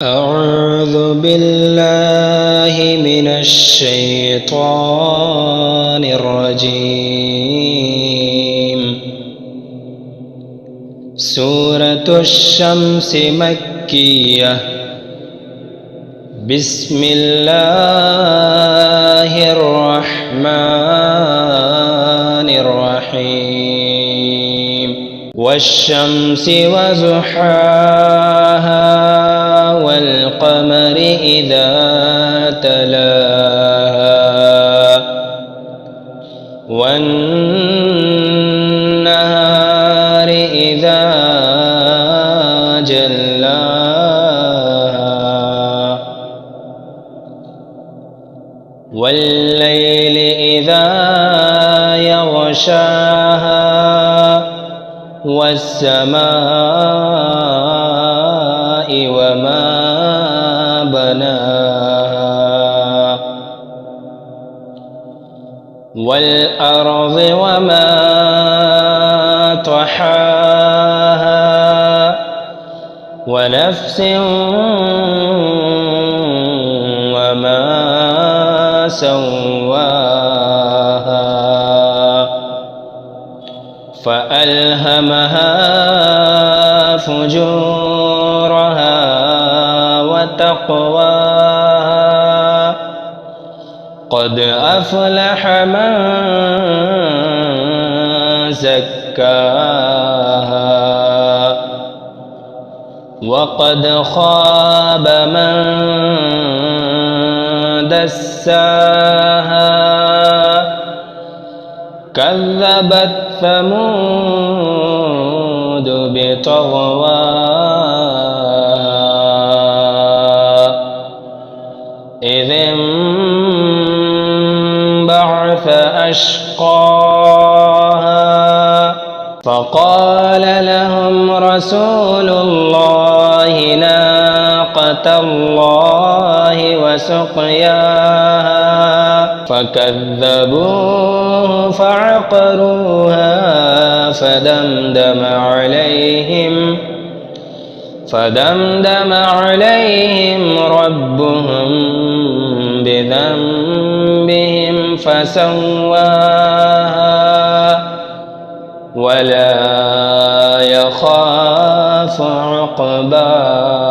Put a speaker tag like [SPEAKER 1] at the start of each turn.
[SPEAKER 1] أعوذ بالله من الشيطان الرجيم. سورة الشمس مكية. بسم الله الرحمن الرحيم. والشمس وضحاها والقمر إذا تلاها والنهار إذا جلاها والليل إذا يغشاها والسماء وما بناها والأرض وما طحاها ونفس وما سواها فألهمها فجورها وتقواها قد أفلح من زكاها وقد خاب من دساها كذبت ثمود بطغواها إذ انبعث أشقاها فقال لهم رسول الله ناقة الله وسقياها فكذبوه فعقروها فدمدم عليهم ربهم بذنبهم فسواها ولا يخاف عقباها.